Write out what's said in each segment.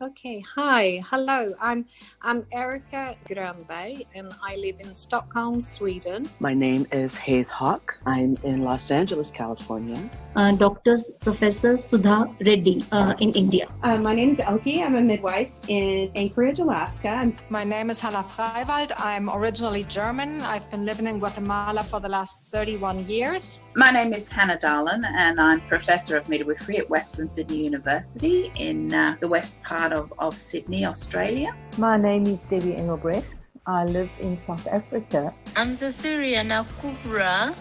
Okay, hi, hello. I'm Erika Grönberg and I live in Stockholm, Sweden. My name is Hayes Hawk. I'm in Los Angeles, California. Professor Sudha Reddy in India. My name is Elke. I'm a midwife in Anchorage, Alaska. My name is Hanna Freiwald. I'm originally German. I've been living in Guatemala for the last 31 years. My name is Hannah Darlin and I'm Professor of Midwifery at Western Sydney University in the west part of Sydney, Australia. My name is Debbie Engelbrecht. I live in South Africa. I'm Cecilia Nakubra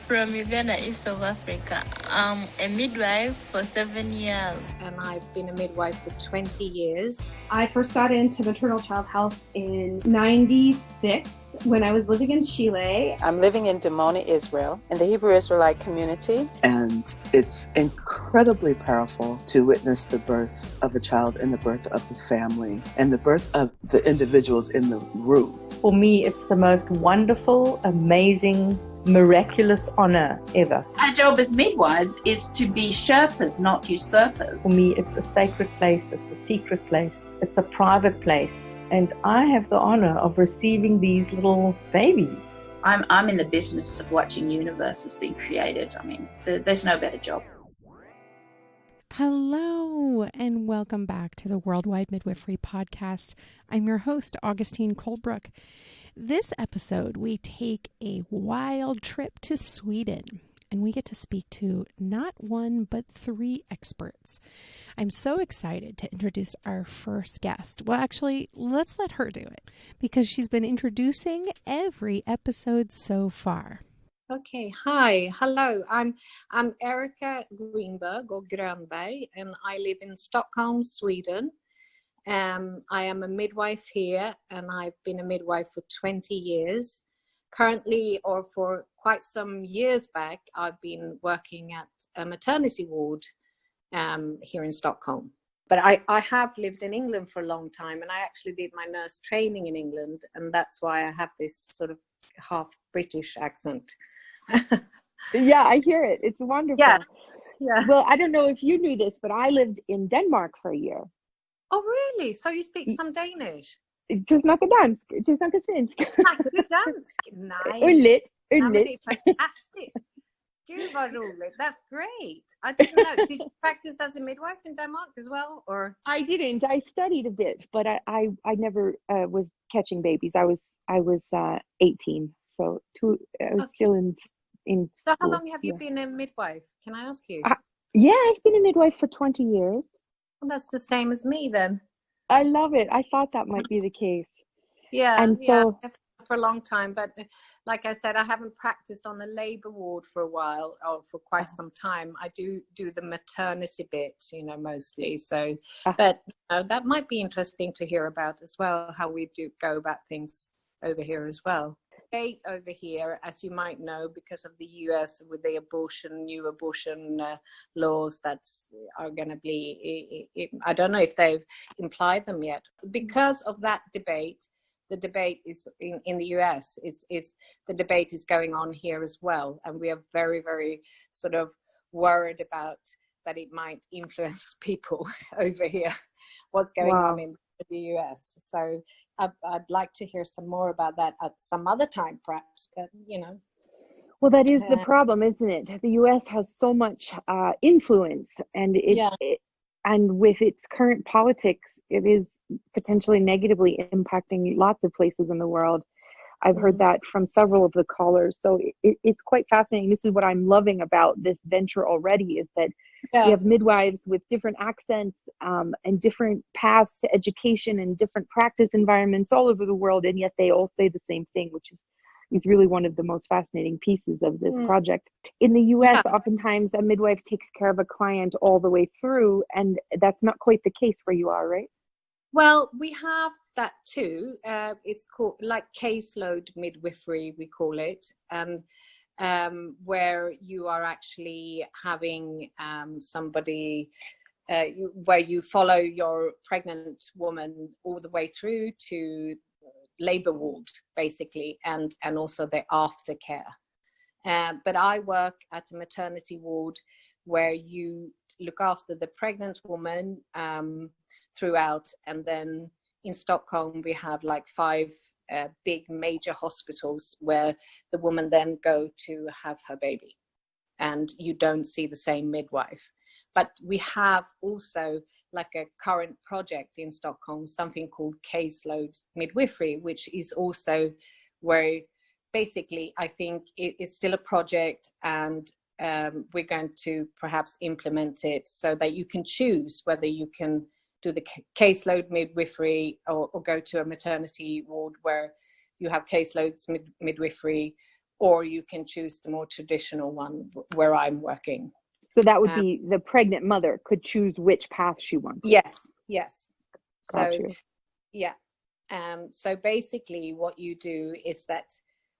from Uganda, East of Africa. I'm a midwife for 7 years. And I've been a midwife for 20 years. I first got into maternal child health in 96 when I was living in Chile. I'm living in Dimona, Israel, in the Hebrew Israelite community. And it's incredibly powerful to witness the birth of a child and the birth of the family and the birth of the individuals in the room. For me, it's the most wonderful, amazing, miraculous honor ever. Our job as midwives is to be Sherpas, not usurpers. For me, it's a sacred place, it's a secret place, it's a private place. And I have the honor of receiving these little babies. I'm in the business of watching universes being created. I mean, there's no better job. Hello, and welcome back to the Worldwide Midwifery Podcast. I'm your host, Augustine Colebrook. This episode, we take a wild trip to Sweden, and we get to speak to not one, but 3 experts. I'm so excited to introduce our first guest. Well, actually, let's let her do it, because she's been introducing every episode so far. Okay, hi, hello. I'm Erika Grönberg, and I live in Stockholm, Sweden. I am a midwife here, and I've been a midwife for 20 years. Currently, or for quite some years back, I've been working at a maternity ward here in Stockholm. But I have lived in England for a long time, and I actually did my nurse training in England, and that's why I have this sort of half British accent. Yeah, I hear it. It's wonderful. Yeah. Well, I don't know if you knew this, but I lived in Denmark for a year. Oh, really? So you speak some Danish? Du snackar dansk. Du snackar svenska. Snackar du dansk? Nej. Ulligt. Ja, men det är fantastiskt. Gud vad roligt. That's great. I didn't know. Did you practice as a midwife in Denmark as well, or? I didn't. I studied a bit, but I never was catching babies. I was 18, so I was still in school. So how long have you been a midwife? Can I ask you? Yeah, I've been a midwife for 20 years. Well, that's the same as me then. I love it. I thought that might be the case. Yeah, and so for a long time, but like I said, I haven't practiced on the labor ward for a while, or for quite some time. I do the maternity bit, mostly. So, but that might be interesting to hear about as well, how we do go about things over here as well. Over here, as you might know, because of the US with the new abortion laws that are going to be, I don't know if they've implied them yet. Because of that debate, the debate is in the US, the debate is going on here as well. And we are very, very sort of worried about that it might influence people over here, what's going on in the US. So I'd like to hear some more about that at some other time, perhaps, but Well, that is the problem, isn't it? The U.S. has so much influence, and and with its current politics, it is potentially negatively impacting lots of places in the world. I've heard that from several of the callers. So it's quite fascinating. This is what I'm loving about this venture already, is that we have midwives with different accents and different paths to education and different practice environments all over the world. And yet they all say the same thing, which is really one of the most fascinating pieces of this project. In the US, oftentimes a midwife takes care of a client all the way through, and that's not quite the case where you are, right? Well, we have that too. It's called like caseload midwifery, we call it, where you are actually having somebody where you follow your pregnant woman all the way through to labor ward, basically, and also the aftercare. But I work at a maternity ward where you look after the pregnant woman throughout. And then in Stockholm, we have like 5 big major hospitals where the woman then go to have her baby. And you don't see the same midwife. But we have also like a current project in Stockholm, something called caseload midwifery, which is also where basically I think it's still a project, and we're going to perhaps implement it so that you can choose whether you can do the caseload midwifery or go to a maternity ward where you have caseloads midwifery, or you can choose the more traditional one where I'm working. So that would be the pregnant mother could choose which path she wants. Yes. Got So, you. yeah. So basically what you do is that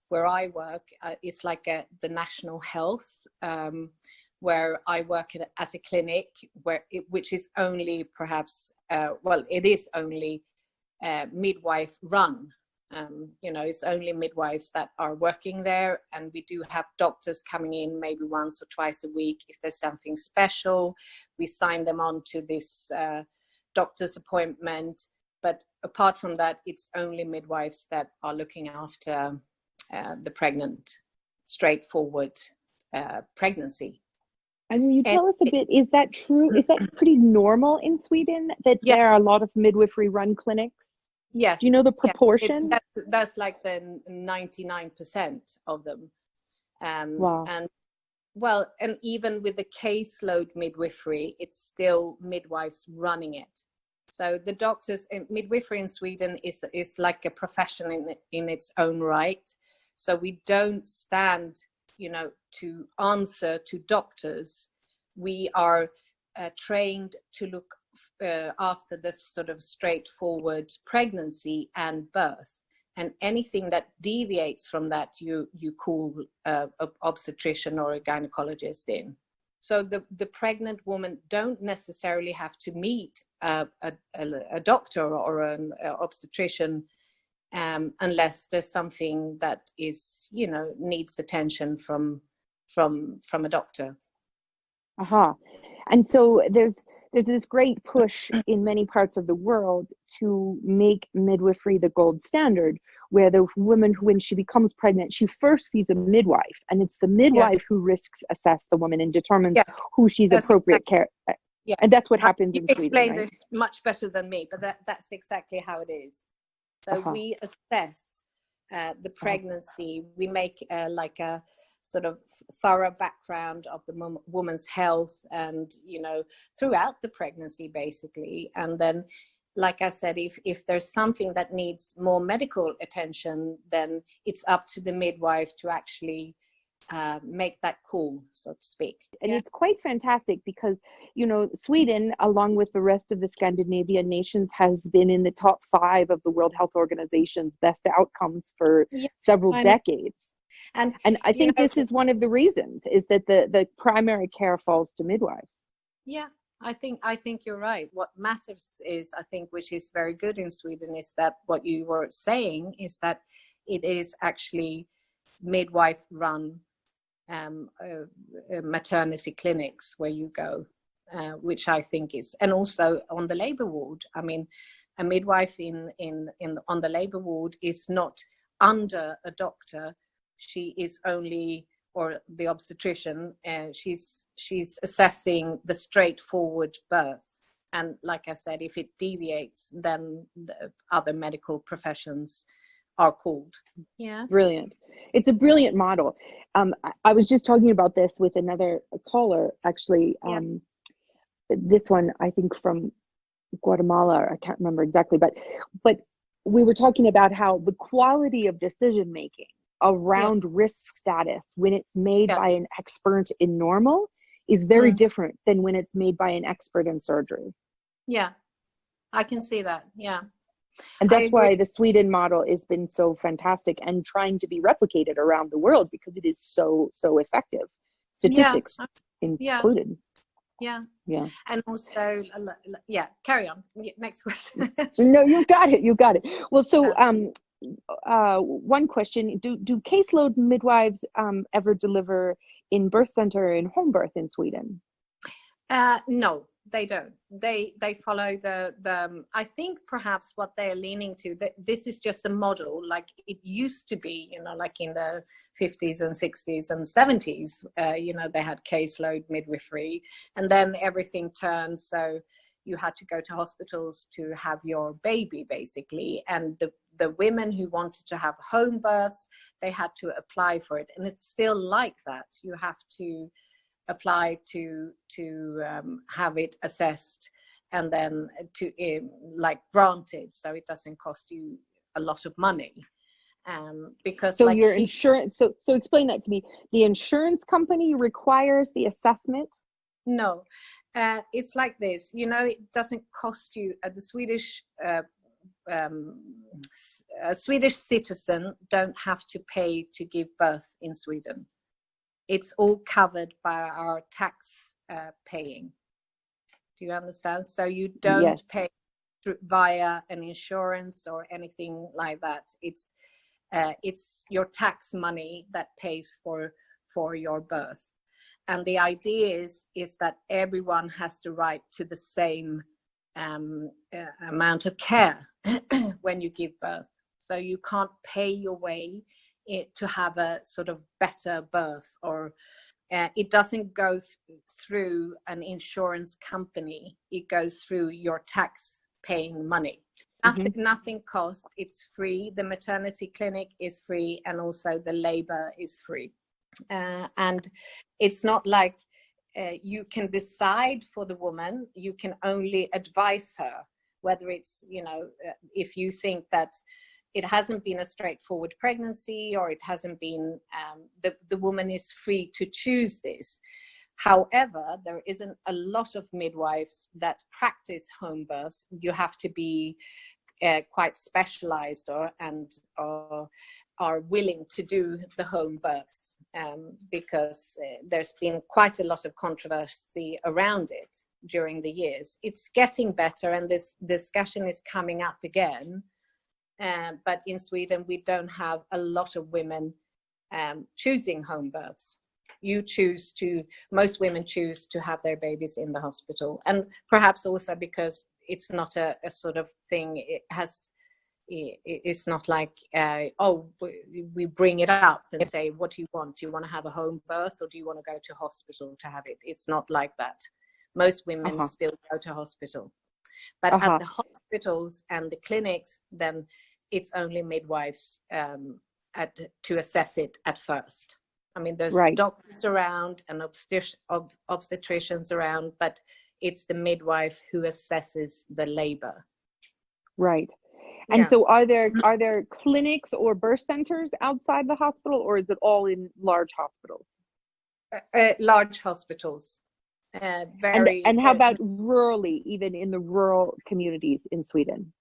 where I work, it's like the national health, where I work at a clinic which is only perhaps, it is only midwife run. It's only midwives that are working there, and we do have doctors coming in maybe once or twice a week. If there's something special, we sign them on to this doctor's appointment. But apart from that, it's only midwives that are looking after the pregnant, straightforward pregnancy. And will you tell us a bit, is that true? Is that pretty normal in Sweden, that Yes. there are a lot of midwifery run clinics? Yes. Do you know the proportion? That's like the 99% of them. Wow. And even with the caseload midwifery, it's still midwives running it. So the doctors, midwifery in Sweden is like a profession in its own right. So we don't stand, to answer to doctors. We are trained to look after this sort of straightforward pregnancy and birth, and anything that deviates from that you call an obstetrician or a gynecologist in. So the pregnant woman don't necessarily have to meet a doctor or an obstetrician unless there's something that is needs attention from a doctor. And so there's this great push in many parts of the world to make midwifery the gold standard, where the woman, when she becomes pregnant, she first sees a midwife, and it's the midwife who risks assess the woman and determines who she's appropriate care. Yeah. And that's what happens in You Sweden, explained right? it much better than me, but that's exactly how it is. So we assess the pregnancy. We make like a sort of thorough background of the woman's health and throughout the pregnancy basically. And then, like I said, if there's something that needs more medical attention, then it's up to the midwife to actually make that call, so to speak. And it's quite fantastic because Sweden, along with the rest of the Scandinavian nations, has been in the top 5 of the World Health Organization's best outcomes for several decades. And I think this is one of the reasons, is that the primary care falls to midwives. Yeah, I think you're right. What matters is, I think, which is very good in Sweden, is that what you were saying is that it is actually midwife run maternity clinics where you go, which I think is, and also on the labor ward. I mean, a midwife on the labor ward is not under a doctor. She is only, or the obstetrician, she's assessing the straightforward birth. And like I said, if it deviates, then the other medical professions are called. Yeah. Brilliant. It's a brilliant model. I was just talking about this with another caller, actually. This one, I think from Guatemala, I can't remember exactly, but we were talking about how the quality of decision making around risk status, when it's made by an expert in normal, is very different than when it's made by an expert in surgery. Yeah, I can see that. Yeah. And that's why the Sweden model has been so fantastic and trying to be replicated around the world, because it is so effective, statistics included. Yeah. And also, carry on. Next question. No, you got it. Well, so one question: Do caseload midwives ever deliver in birth center or in home birth in Sweden? No, they don't. They follow the I think perhaps what they're leaning to, that this is just a model like it used to be, you know, like in the 50s and 60s and 70s, you know, they had caseload midwifery, and then everything turned, so you had to go to hospitals to have your baby, basically. And the women who wanted to have home births, they had to apply for it. And it's still like that. You have to apply to have it assessed and then to like granted, so it doesn't cost you a lot of money. Because so like your insurance, so explain that to me. The insurance company requires the assessment? No. It's like this, you know, it doesn't cost you. The Swedish Swedish citizen don't have to pay to give birth in Sweden. It's all covered by our tax paying. Do you understand? So you don't pay via an insurance or anything like that. It's your tax money that pays for your birth. And the idea is that everyone has the right to the same amount of care when you give birth. So you can't pay your way to have a sort of better birth, or it doesn't go through an insurance company. It goes through your tax paying money. Nothing costs. It's free. The maternity clinic is free, and also the labor is free. And it's not like you can decide for the woman. You can only advise her, whether it's, you know, if you think that it hasn't been a straightforward pregnancy, or it hasn't been, the woman is free to choose this. However, there isn't a lot of midwives that practice home births. You have to be quite specialized or are willing to do the home births, because there's been quite a lot of controversy around it during the years. It's getting better, and this discussion is coming up again. But in Sweden, we don't have a lot of women choosing home births. Most women choose to have their babies in the hospital. And perhaps also because it's not a sort of thing, it's not like, we bring it up and say, what do you want? Do you want to have a home birth, or do you want to go to hospital to have it? It's not like that. Most women still go to hospital. But at the hospitals and the clinics, then it's only midwives to assess it at first. I mean, there's doctors around and obstetricians around, but it's the midwife who assesses the labor. Right. And so are there clinics or birth centers outside the hospital, or is it all in large hospitals? Large hospitals. And how about rurally, even in the rural communities in Sweden?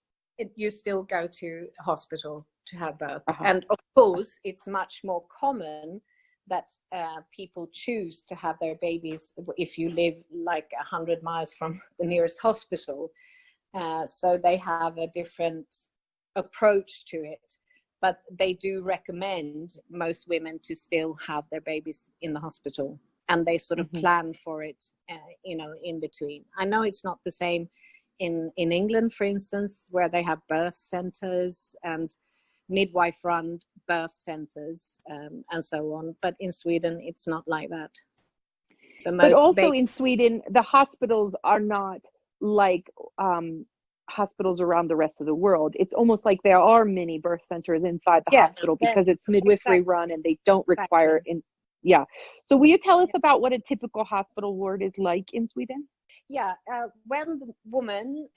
You still go to hospital to have birth. And of course, it's much more common that people choose to have their babies if you live like 100 miles from the nearest hospital. So they have a different approach to it, but they do recommend most women to still have their babies in the hospital, and they sort of plan for it, you know, in between. I know it's not the same in England, for instance, where they have birth centers and midwife-run birth centers and so on. But in Sweden, it's not like that. So but also in Sweden, the hospitals are not like hospitals around the rest of the world. It's almost like there are many birth centers inside the hospital because it's midwifery run, and they don't require So will you tell us about what a typical hospital ward is like in Sweden? When the woman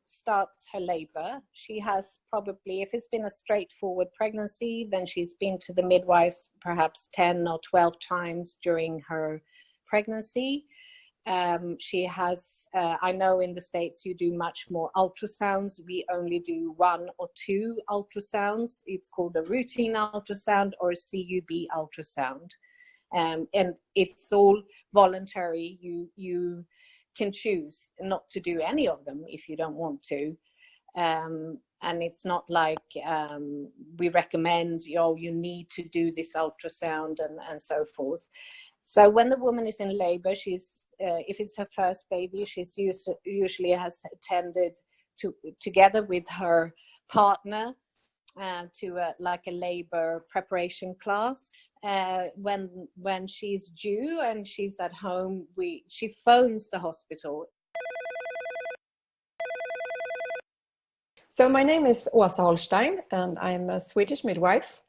starts her labor, she has probably, if it's been a straightforward pregnancy, then she's been to the midwives perhaps 10 or 12 times during her pregnancy. She has, I know in the States you do much more ultrasounds. We only do 1 or 2 ultrasounds. It's called a routine ultrasound or a CUB ultrasound. And it's all voluntary. You can choose not to do any of them if you don't want to. And it's not like we recommend, you need to do this ultrasound and so forth. So when the woman is in labor, she's if it's her first baby, she's usually has attended together with her partner to like a labor preparation class. When she's due and she's at home, she phones the hospital. So my name is Åsa Holstein, and I'm a Swedish midwife,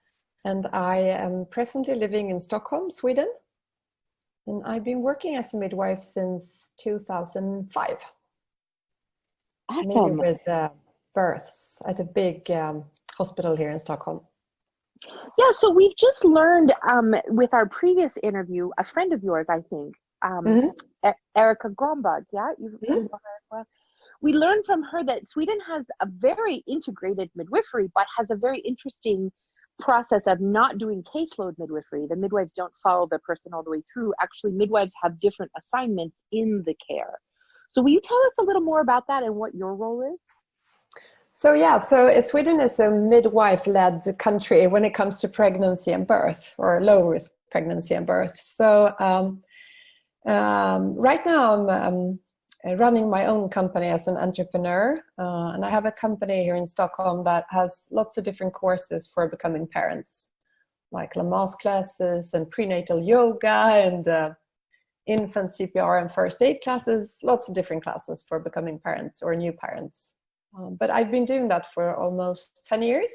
and I am presently living in Stockholm, Sweden. And I've been working as a midwife since 2005. Awesome. Mainly with births at a big hospital here in Stockholm. Yeah, so we've just learned with our previous interview, a friend of yours, I think, Erika Grönberg, yeah? You've heard about her as well. We learned from her that Sweden has a very integrated midwifery, but has a very interesting process of not doing caseload midwifery. The midwives don't follow the person all the way through. Actually, midwives have different assignments in the care. So will you tell us a little more about that and what your role is? So Sweden is a midwife-led country when it comes to pregnancy and birth, or low-risk pregnancy and birth. So right now I'm running my own company as an entrepreneur, and I have a company here in Stockholm that has lots of different courses for becoming parents, like Lamaze classes and prenatal yoga and infant CPR and first aid classes, lots of different classes for becoming parents or new parents. But I've been doing that for almost 10 years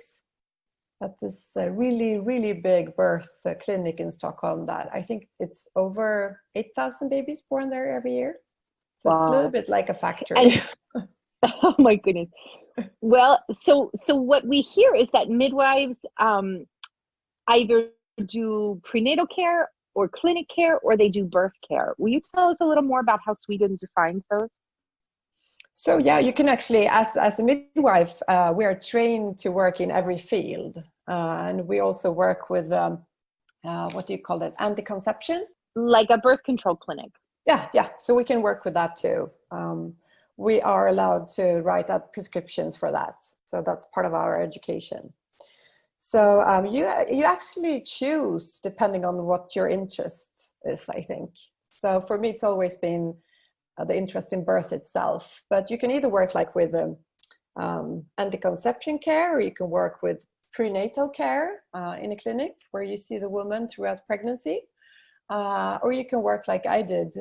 at this really, really big birth clinic in Stockholm that I think it's over 8,000 babies born there every year. So it's a little bit like a factory. Oh my goodness. Well, so what we hear is that midwives either do prenatal care or clinic care, or they do birth care. Will you tell us a little more about how Sweden defines those? So yeah, you can actually, as a midwife, we are trained to work in every field. And we also work with, what do you call it, anti-conception? Like a birth control clinic. Yeah. So we can work with that too. We are allowed to write out prescriptions for that. So that's part of our education. So you actually choose depending on what your interest is, I think. So for me, it's always been the interest in birth itself. But you can either work like with anti-conception care, or you can work with prenatal care in a clinic where you see the woman throughout pregnancy. Or you can work like I did,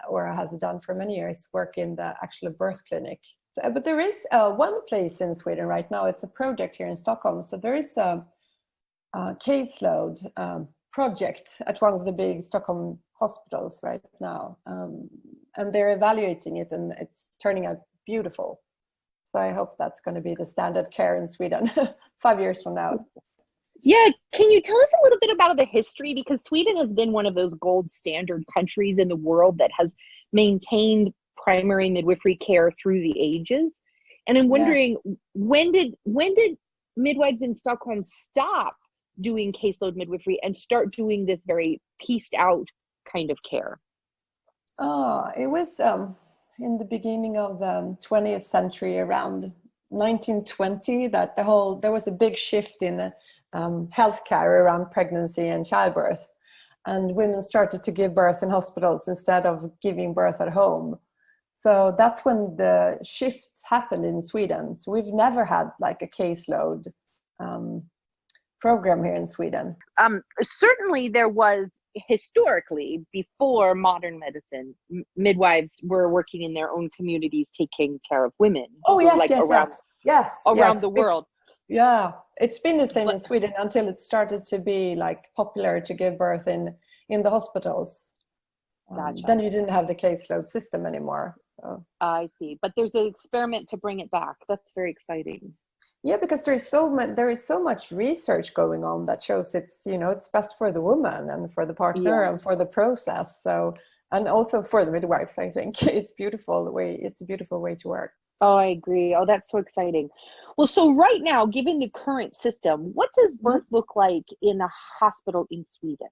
or has done for many years, work in the actual birth clinic. So, but there is one place in Sweden right now, it's a project here in Stockholm. So there is a caseload project at one of the big Stockholm hospitals right now. And they're evaluating it, and it's turning out beautiful. So I hope that's going to be the standard care in Sweden 5 years from now. Yeah, can you tell us a little bit about the history? Because Sweden has been one of those gold standard countries in the world that has maintained primary midwifery care through the ages. And I'm wondering, when did midwives in Stockholm stop doing caseload midwifery and start doing this very pieced out kind of care? It was in the beginning of the 20th century, around 1920, that there was a big shift in healthcare around pregnancy and childbirth, and women started to give birth in hospitals instead of giving birth at home. So that's when the shifts happened in Sweden. So we've never had like a caseload program here in Sweden. Certainly there was historically, before modern medicine, midwives were working in their own communities taking care of women. Around the world. Yeah, it's been the same in Sweden until it started to be like popular to give birth in the hospitals. Gotcha. Then you didn't have the caseload system anymore. So I see, but there's an experiment to bring it back. That's very exciting. Yeah, because there is so much research going on that shows it's best for the woman and for the partner and for the process. So, and also for the midwives, I think it's a beautiful way to work. Oh, I agree. Oh, that's so exciting. Well, so right now, given the current system, what does birth look like in a hospital in Sweden?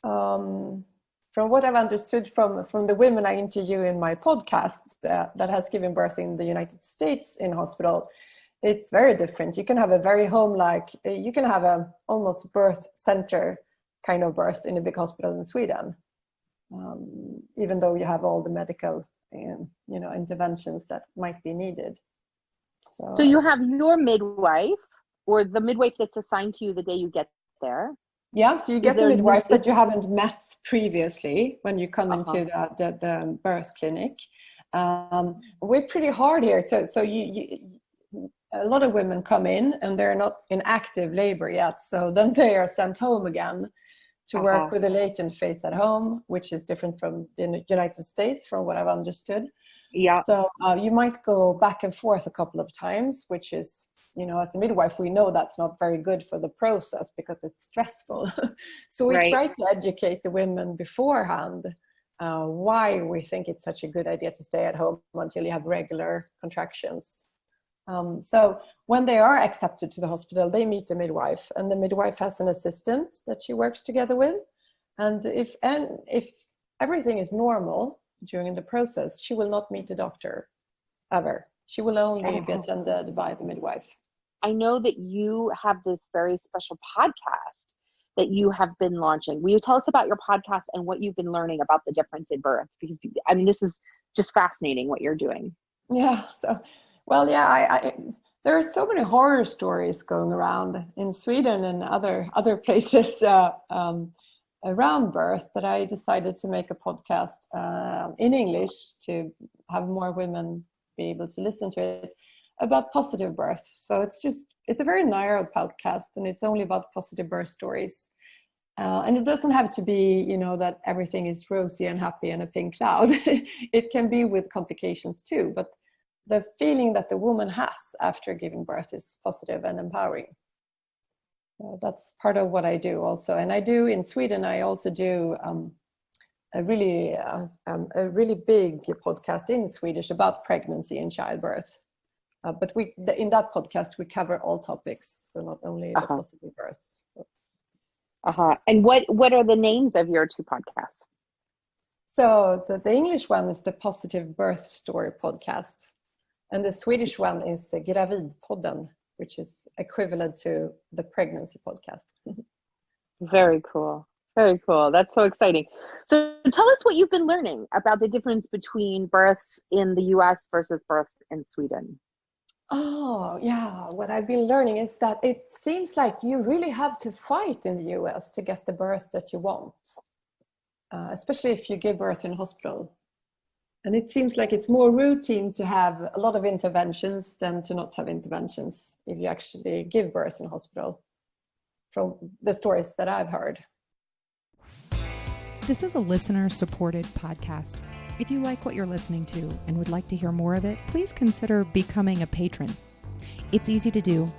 From what I've understood from the women I interview in my podcast that has given birth in the United States in hospital, it's very different. You can have a very home-like, you can have a almost birth center kind of birth in a big hospital in Sweden. even though you have all the medical interventions that might be needed. So you have your midwife, or the midwife that's assigned to you the day you get there. Yeah, so you get the midwife that you haven't met previously when you come into the birth clinic. We're pretty hard here. So a lot of women come in and they're not in active labor yet. So then they are sent home again to work with the latent phase at home, which is different from the United States, from what I've understood. Yeah. So you might go back and forth a couple of times, which is, as a midwife, we know that's not very good for the process because it's stressful. So we try to educate the women beforehand why we think it's such a good idea to stay at home until you have regular contractions. So when they are accepted to the hospital, they meet the midwife, and the midwife has an assistant that she works together with. And if everything is normal during the process, she will not meet a doctor ever. She will only be attended by the midwife. I know that you have this very special podcast that you have been launching. Will you tell us about your podcast and what you've been learning about the difference in birth? Because, I mean, this is just fascinating what you're doing. Yeah. There are so many horror stories going around in Sweden and other places around birth that I decided to make a podcast in English to have more women be able to listen to it about positive birth. So it's a very narrow podcast, and it's only about positive birth stories. And it doesn't have to be, that everything is rosy and happy and a pink cloud. It can be with complications too, but the feeling that the woman has after giving birth is positive and empowering. So that's part of what I do also. And I do in Sweden, I also do a really big podcast in Swedish about pregnancy and childbirth. But in that podcast, we cover all topics, so not only the positive births. And what are the names of your two podcasts? So the English one is the Positive Birth Story podcast. And the Swedish one is Gravidpodden, which is equivalent to the pregnancy podcast. Very cool. Very cool. That's so exciting. So tell us what you've been learning about the difference between births in the US versus births in Sweden. Oh, yeah. What I've been learning is that it seems like you really have to fight in the US to get the birth that you want, especially if you give birth in hospital. And it seems like it's more routine to have a lot of interventions than to not have interventions if you actually give birth in hospital, from the stories that I've heard. This is a listener-supported podcast. If you like what you're listening to and would like to hear more of it, please consider becoming a patron. It's easy to do.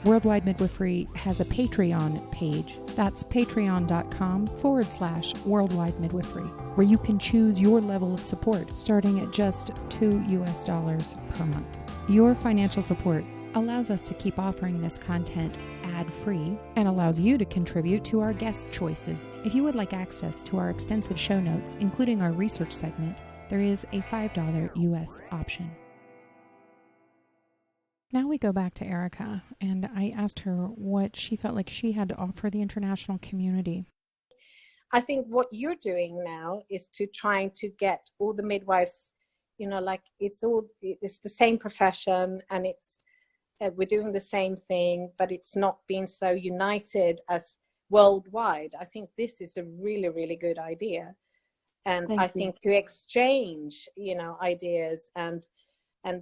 Worldwide Midwifery has a Patreon page. That's patreon.com/Worldwide Midwifery, where you can choose your level of support starting at just $2 per month. Your financial support allows us to keep offering this content ad-free and allows you to contribute to our guest choices. If you would like access to our extensive show notes, including our research segment, there is a $5 US option. Now we go back to Erika, and I asked her what she felt like she had to offer the international community. I think what you're doing now is trying to get all the midwives, it's the same profession, and we're doing the same thing, but it's not being so united as worldwide. I think this is a really, really good idea. And I think to exchange, ideas and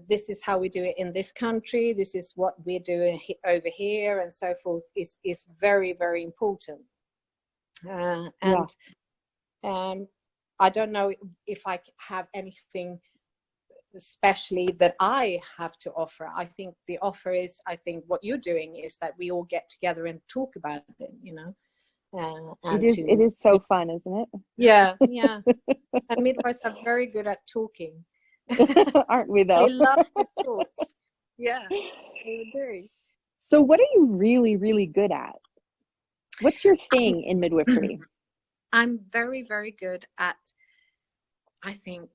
this is how we do it in this country, this is what we're doing over here and so forth is very, very important. I don't know if I have anything especially that I have to offer. I think the offer is, what you're doing is that we all get together and talk about it, It is so fun, isn't it? Yeah. And midwives are very good at talking. Aren't we though? They love to talk. Yeah, they do. So what are you really, really good at? What's your thing in midwifery? I'm very, very good at, I think,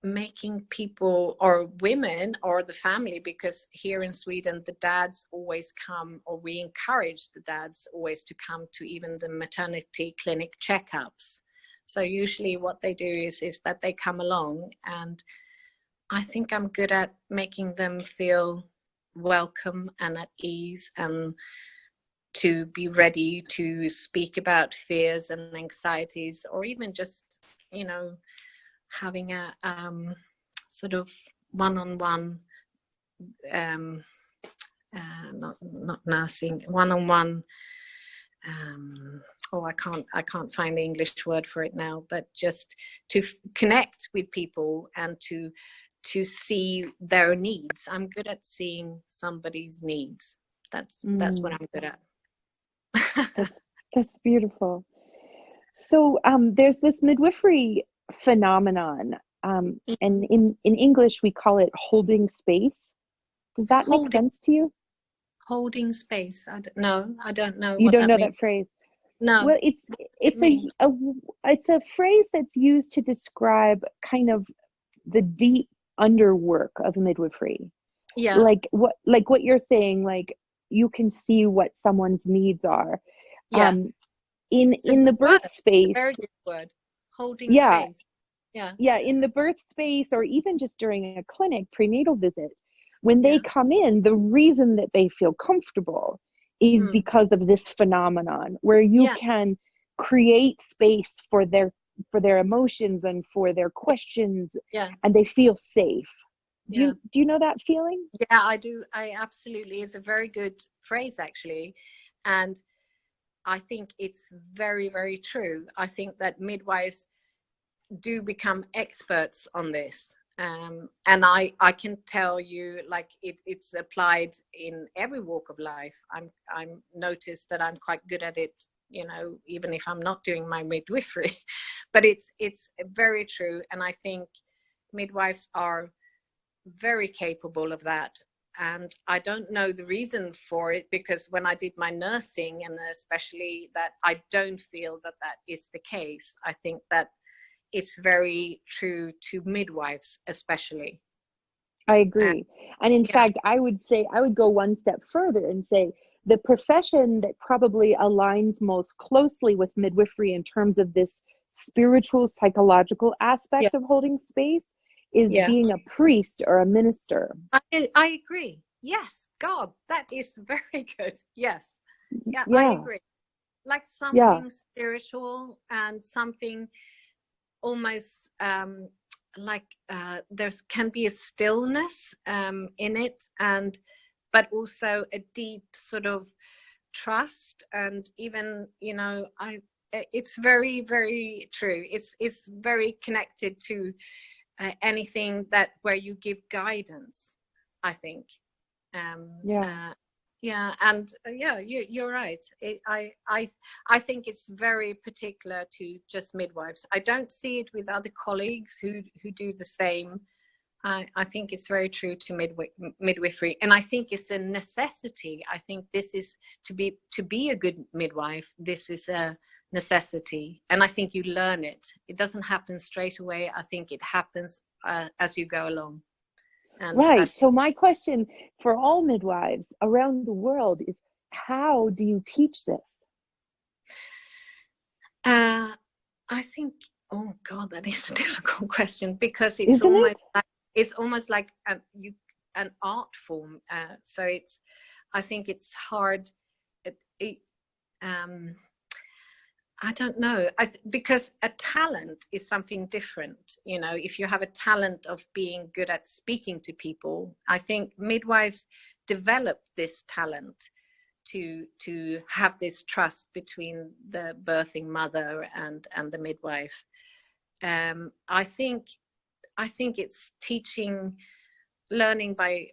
making people or women or the family, because here in Sweden the dads always come, or we encourage the dads always to come to even the maternity clinic checkups. So usually what they do is that they come along, and I think I'm good at making them feel welcome and at ease, and to be ready to speak about fears and anxieties, or even just, you know, having a sort of one-on-one, not nursing, one-on-one, I can't find the English word for it now, but just to connect with people and to see their needs. I'm good at seeing somebody's needs. That's what I'm good at. That's beautiful. So there's this midwifery phenomenon, and in English we call it holding space. Does that make sense to you? Holding space. I don't know. You what don't know means. that phrase? No. Well, it's a phrase that's used to describe kind of the deep underwork of midwifery. Yeah. Like what you're saying, like you can see what someone's needs are. Yeah. In the birth space. A very good word. Holding space. Yeah. Yeah, in the birth space, or even just during a clinic prenatal visit, when they come in, the reason that they feel comfortable is because of this phenomenon where you can create space for their emotions and for their questions, and they feel safe. Do you know that feeling? Yeah, I do. I absolutely. It's a very good phrase, actually, and I think it's very, very true. I think that midwives do become experts on this. And I can tell you, like, it's applied in every walk of life. I'm noticed that I'm quite good at it, you know, even if I'm not doing my midwifery. But it's very true, and I think midwives are very capable of that. And I don't know the reason for it, because when I did my nursing, and especially that, I don't feel that is the case. I think that it's very true to midwives, especially. I agree. And in fact, I would go one step further and say the profession that probably aligns most closely with midwifery in terms of this spiritual, psychological aspect of holding space is being a priest or a minister. I agree. Yes, God, that is very good. Yes. Yeah. I agree. Like something spiritual and something almost like there can be a stillness in it, but also a deep sort of trust, and even, you know, it's very, very true. It's very connected to anything where you give guidance, I think. You're right. I think it's very particular to just midwives. I don't see it with other colleagues who do the same. I think it's very true to midwifery, and I think it's a necessity. I think this is to be a good midwife. This is a necessity, and I think you learn it. It doesn't happen straight away. I think it happens as you go along. And so my question for all midwives around the world is, how do you teach this? I think, oh God, that is a difficult question, because it's almost like an art form. So I think it's hard. I don't know, because a talent is something different. You know, if you have a talent of being good at speaking to people, I think midwives develop this talent to have this trust between the birthing mother and the midwife. I think it's learning by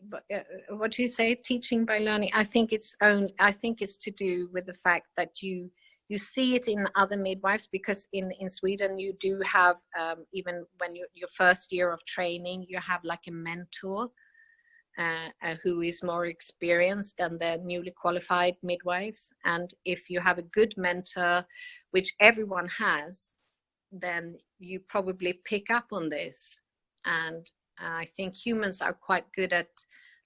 what do you say? Teaching by learning. I think it's to do with the fact that you see it in other midwives, because in Sweden you do have, even when your first year of training, you have like a mentor who is more experienced than the newly qualified midwives. And if you have a good mentor, which everyone has, then you probably pick up on this. And I think humans are quite good at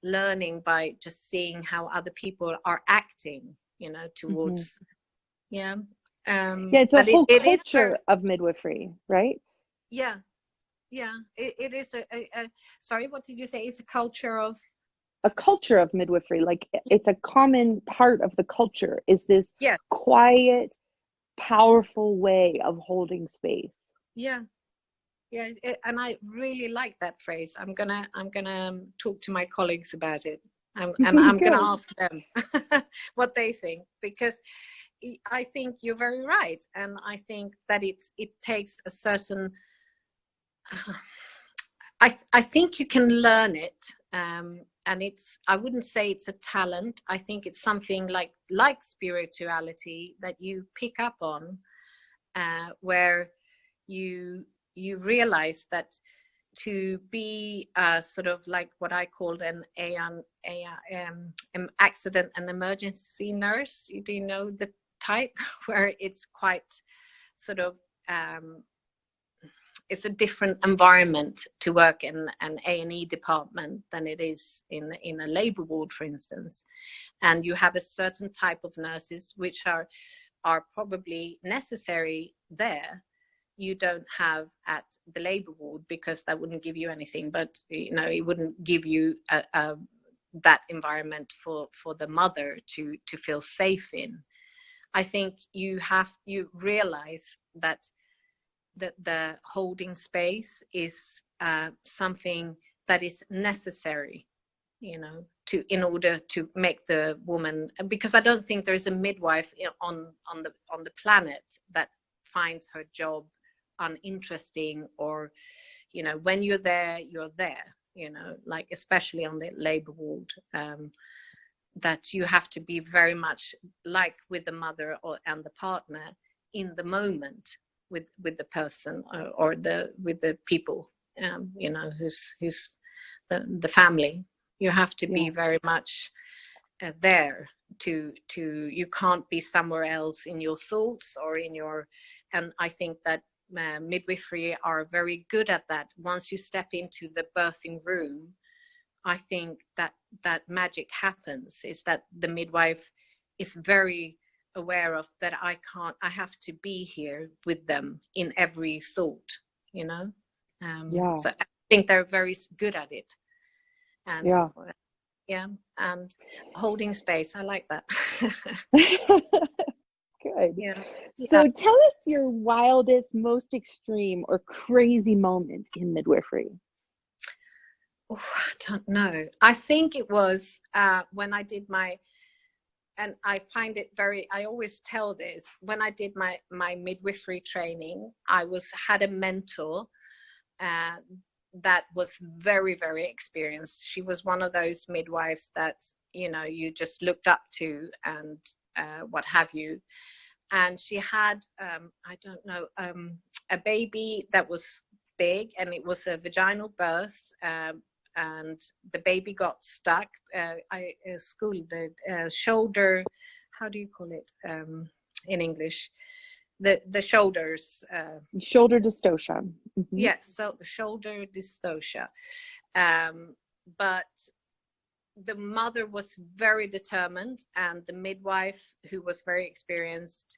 learning by just seeing how other people are acting, you know, towards It's a whole culture of midwifery, right? Yeah. It is a sorry, what did you say? It's a culture of midwifery. Like, it's a common part of the culture, is this quiet, powerful way of holding space. And I really like that phrase. I'm gonna talk to my colleagues about it, and I'm gonna ask them what they think, because I think you're very right, and I think that it takes a certain I think you can learn it, and I wouldn't say it's a talent. I think it's something like spirituality that you pick up on, where you realize that to be sort of like what I called an accident and emergency nurse. Do you know the type where it's quite sort of it's a different environment to work in an A&E department than it is in a labor ward, for instance. And you have a certain type of nurses which are probably necessary there. You don't have at the labor ward, because that wouldn't give you anything, but it wouldn't give you that environment for the mother to feel safe in. I think you realize that the holding space is something that is necessary, in order to make the woman, because I don't think there's a midwife on the planet that finds her job uninteresting, or when you're there, like especially on the labor ward, that you have to be very much like with the mother and the partner in the moment with the person or with the people, who's the family. You have to be very much there to you can't be somewhere else in your thoughts or in your, and I think that midwifery are very good at that. Once you step into the birthing room, I think that magic happens, is that the midwife is very aware of that. I have to be here with them in every thought, so I think they're very good at it. And and holding space, I like that. Good. So tell us your wildest, most extreme or crazy moment in midwifery. I don't know. I think it was when I did and I find it I always tell this, when I did my midwifery training, I had a mentor that was very, very experienced. She was one of those midwives that, you just looked up to and what have you. And she had, a baby that was big, and it was a vaginal birth. And the baby got stuck. The shoulder, how do you call it in English? The shoulders. Shoulder dystocia. Mm-hmm. Yes, so shoulder dystocia. But the mother was very determined, and the midwife, who was very experienced,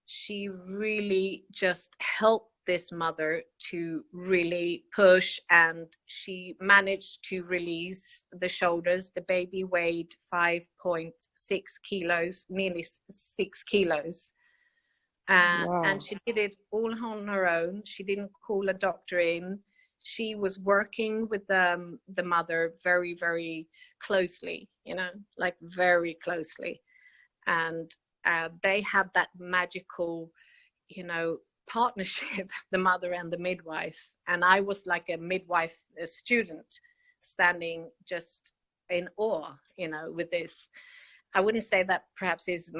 she really just helped this mother to really push, and she managed to release the shoulders. The baby weighed 5.6 kilos, nearly 6 kilos. And she did it all on her own. She didn't call a doctor in. She was working with the mother very, very closely, like very closely. And they had that magical, partnership, the mother and the midwife. And I was like a midwife, a student, standing just in awe, with this. I wouldn't say that perhaps is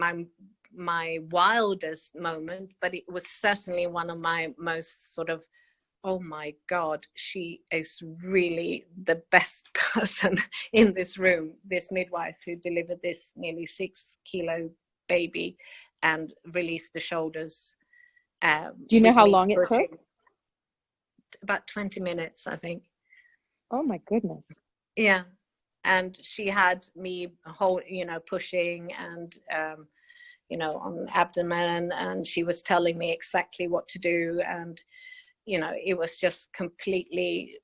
my wildest moment, but it was certainly one of my most sort of, oh my God, she is really the best person in this room, this midwife who delivered this nearly 6 kilo baby and released the shoulders. Do you know how long it took? About 20 minutes, I think. Oh my goodness. Yeah. And she had me pushing, and on abdomen, and she was telling me exactly what to do, and it was just completely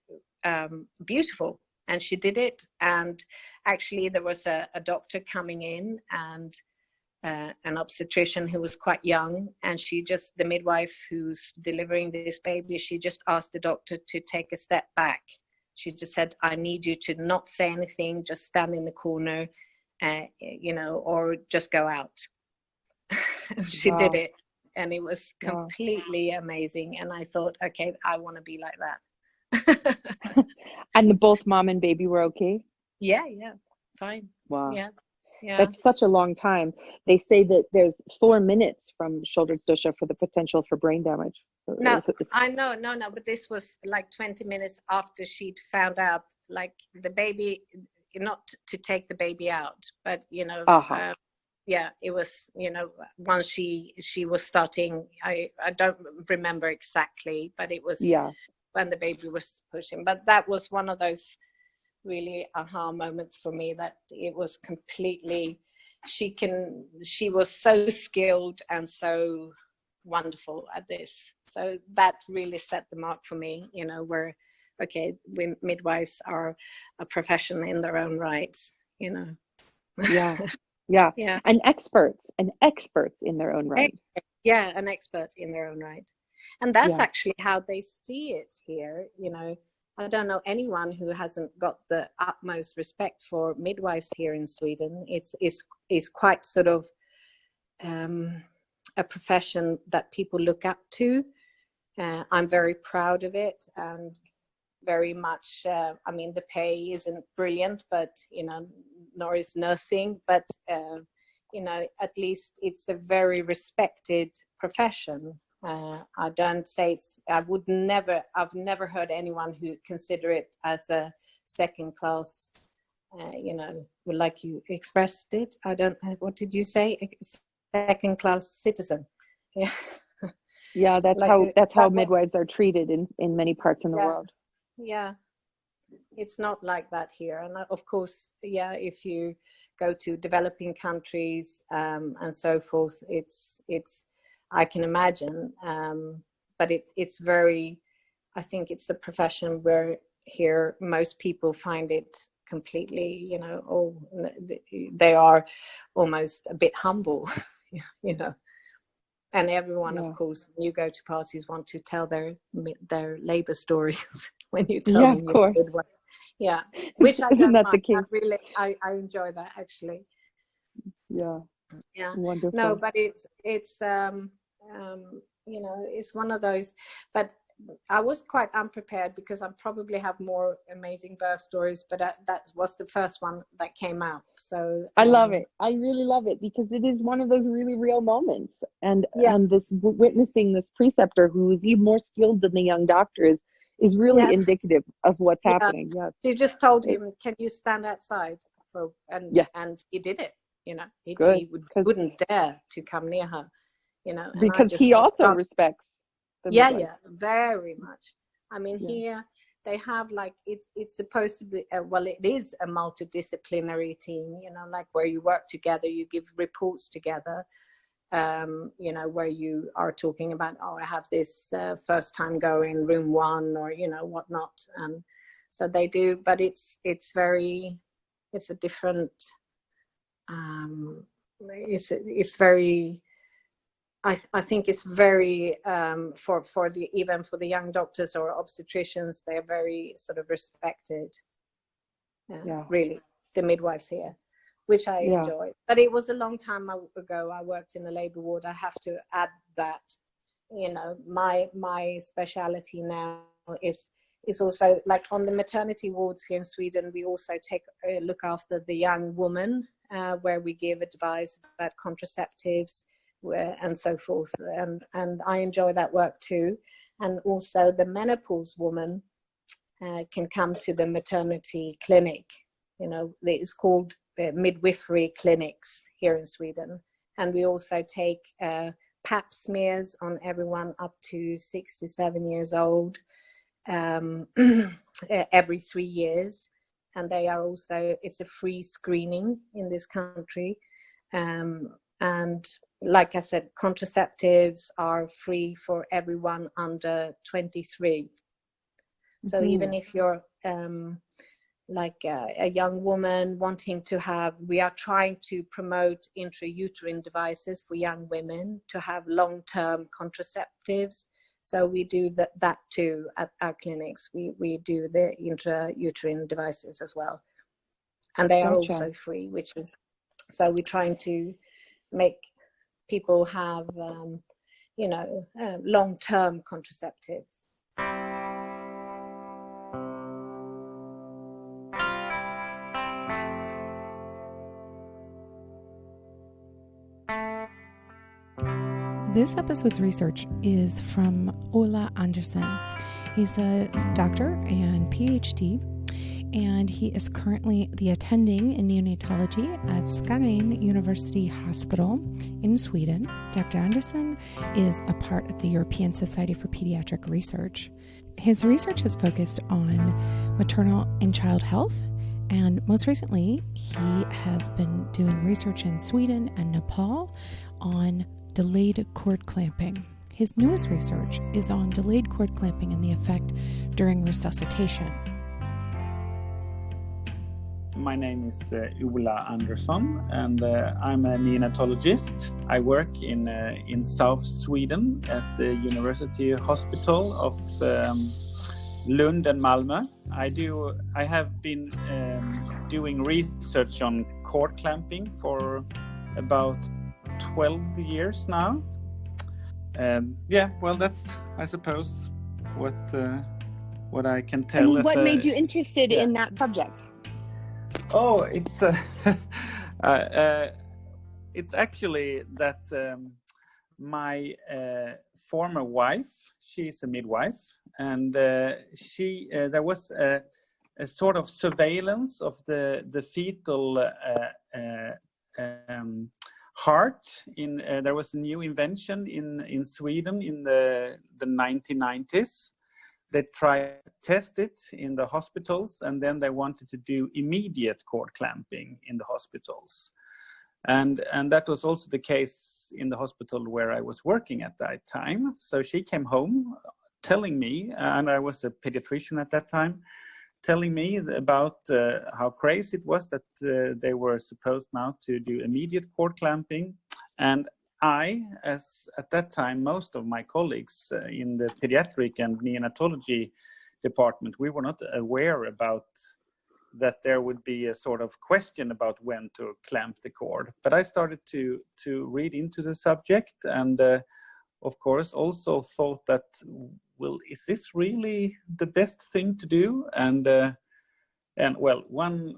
beautiful. And she did it, and actually there was a doctor coming in, and an obstetrician who was quite young, and the midwife who's delivering this baby, she just asked the doctor to take a step back. She just said, I need you to not say anything, just stand in the corner, or just go out. She did it, and it was completely amazing. And I thought, okay, I want to be like that. And both mom and baby were okay? Yeah, fine. Wow. Yeah. That's such a long time. They say that there's 4 minutes from shoulder dysplasia for the potential for brain damage. So I know, but this was like 20 minutes after she'd found out, like, the baby, not to take the baby out, but it was, once she was starting, I don't remember exactly, but it was when the baby was pushing. But that was one of those really aha moments for me, that it was completely, she was so skilled and so wonderful at this. So that really set the mark for me, where, okay, midwives are a profession in their own rights, Yeah. And experts in their own right. Yeah, an expert in their own right. And that's actually how they see it here. I don't know anyone who hasn't got the utmost respect for midwives here in Sweden. It's quite sort of a profession that people look up to. I'm very proud of it, and very much, the pay isn't brilliant, but, nor is nursing, but, at least it's a very respected profession. I don't say I've never heard anyone who consider it as a second class, like you expressed it. I don't know, what did you say? Second class citizen. Yeah. Yeah, that's how midwives are treated in many parts in the world. Yeah. It's not like that here. And of course, if you go to developing countries and so forth, it's I can imagine, but it's very, I think it's a profession where here most people find it completely, they are almost a bit humble, and everyone, of course, when you go to parties, want to tell their labor stories when you tell them you're midwife. Yeah, which I don't mind. I enjoy that, actually. Yeah. Wonderful. No, but it's it's one of those, but I was quite unprepared, because I probably have more amazing birth stories, but that was the first one that came out. So I love it. I really love it, because it is one of those really real moments. And this witnessing this preceptor who is even more skilled than the young doctor is really indicative of what's happening. Yeah. She just told him, can you stand outside? And he did it. He wouldn't dare to come near her. Because he also respects the midwife. Very much. Here they have, like, it's supposed to be it is a multidisciplinary team, like where you work together, you give reports together, where you are talking about, I have this first time go in room 1, or whatnot, and so they do, but it's a different it's very, I think it's very for the young doctors or obstetricians, they're very sort of respected. Really, the midwives here, which I enjoy. But it was a long time ago. I worked in a labor ward. I have to add that, my speciality now is also, like, on the maternity wards here in Sweden, we also look after the young woman, where we give advice about contraceptives and so forth, and I enjoy that work too. And also the menopause woman can come to the maternity clinic. It's called midwifery clinics here in Sweden, and we also take pap smears on everyone up to 67 years old every 3 years, and they are also, it's a free screening in this country. And like I said, contraceptives are free for everyone under 23. So even if you're like a young woman wanting to have, we are trying to promote intrauterine devices for young women to have long-term contraceptives. So we do that too at our clinics. We do the intrauterine devices as well. And they are also free, which is, so we're trying to make people have, long-term contraceptives. This episode's research is from Ola Andersson. He's a doctor and PhD, and he is currently the attending in neonatology at Skåne University Hospital in Sweden. Dr. Andersson is a part of the European Society for Pediatric Research. His research has focused on maternal and child health, and most recently, he has been doing research in Sweden and Nepal on delayed cord clamping. His newest research is on delayed cord clamping and the effect during resuscitation. My name is Ola Andersson, and I'm a neonatologist. I work in South Sweden at the University Hospital of Lund and Malmö. I have been doing research on cord clamping for about 12 years now. That's, I suppose, what I can tell. And what made you interested in that subject? Oh, it's it's actually that my former wife, she's a midwife, and there was a sort of surveillance of the fetal heart. There was a new invention in Sweden in the 1990s. They tried to test it in the hospitals, and then they wanted to do immediate cord clamping in the hospitals. And that was also the case in the hospital where I was working at that time. So she came home telling me, and I was a pediatrician at that time, telling me about how crazy it was that they were supposed now to do immediate cord clamping. And I, as at that time, most of my colleagues in the pediatric and neonatology department, we were not aware about that there would be a sort of question about when to clamp the cord. But I started to read into the subject, and of course also thought that, well, is this really the best thing to do? And well, one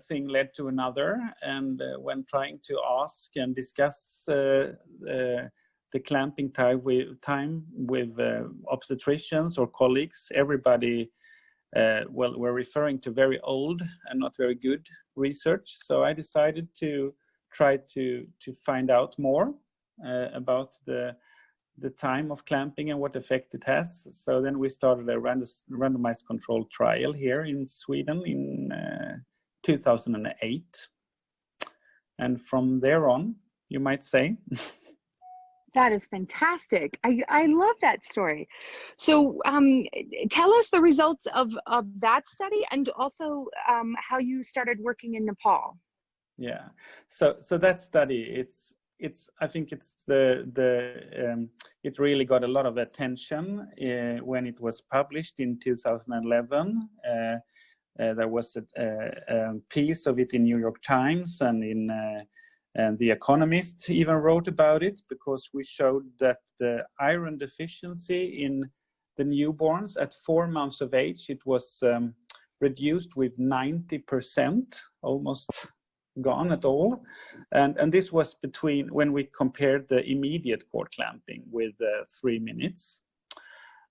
thing led to another, and when trying to ask and discuss the clamping time with obstetricians or colleagues, everybody were referring to very old and not very good research. So I decided to try to find out more about the time of clamping and what effect it has. So then we started a randomized controlled trial here in Sweden in 2008. And from there on, you might say. That is fantastic. I love that story. So tell us the results of that study, and also how you started working in Nepal. Yeah, so that study, I think it really got a lot of attention when it was published in 2011. There was a piece of it in New York Times, and The Economist even wrote about it, because we showed that the iron deficiency in the newborns at 4 months of age, it was reduced with 90%, almost gone at all. And this was when we compared the immediate cord clamping with 3 minutes.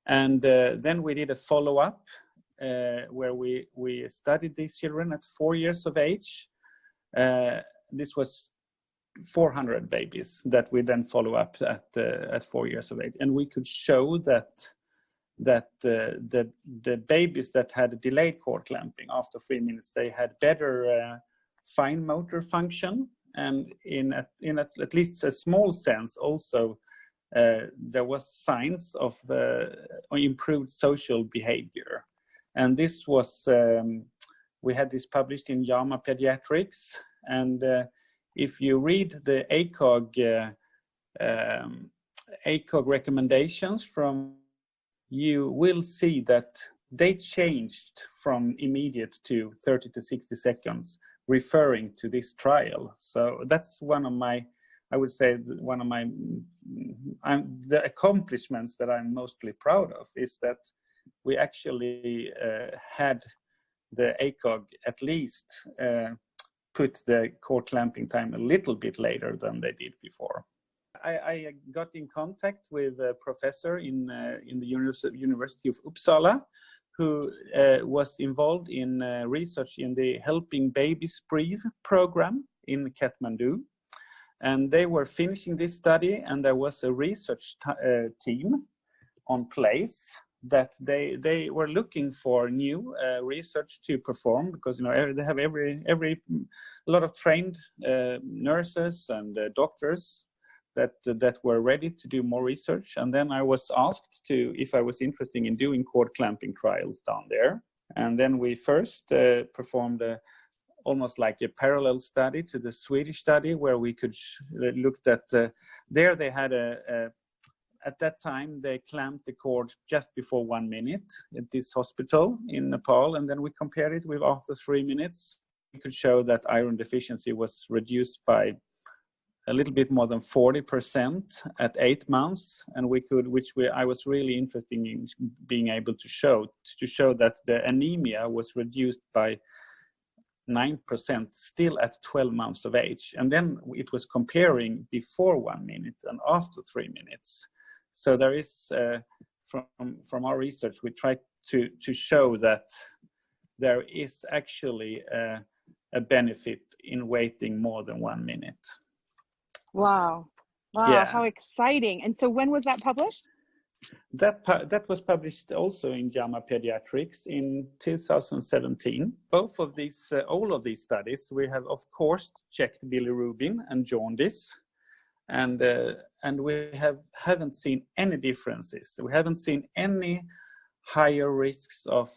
And then we did a follow-up where we studied these children at 4 years of age. This was 400 babies that we then follow up at 4 years of age, and we could show that the babies that had delayed cord clamping after 3 minutes, they had better fine motor function, and in at least a small sense also there was signs of improved social behavior. And this was, we had this published in JAMA Pediatrics, and if you read the ACOG recommendations from, you will see that they changed from immediate to 30 to 60 seconds, referring to this trial. So that's one of my, I would say, one of my the accomplishments that I'm mostly proud of is that we actually had the ACOG at least put the cord clamping time a little bit later than they did before. I got in contact with a professor in the University of Uppsala who was involved in research in the Helping Babies Breathe program in Kathmandu. And they were finishing this study, and there was a research team on place that they were looking for new research to perform, because they have a lot of trained nurses and doctors that were ready to do more research. And then I was asked if I was interested in doing cord clamping trials down there. And then we first performed almost like a parallel study to the Swedish study, where we could looked at there they had at that time they clamped the cord just before 1 minute at this hospital in Nepal, and then we compared it with after 3 minutes. We could show that iron deficiency was reduced by a little bit more than 40% at 8 months, and I was really interested in being able to show that the anemia was reduced by 9% still at 12 months of age. And then it was comparing before 1 minute and after 3 minutes. So there is, from our research, we tried to show that there is actually a benefit in waiting more than 1 minute. Wow. Yeah. How exciting. And so when was that published? That was published also in JAMA Pediatrics in 2017. Both of these, all of these studies, we have of course checked bilirubin and jaundice, and we haven't seen any differences. We haven't seen any higher risks of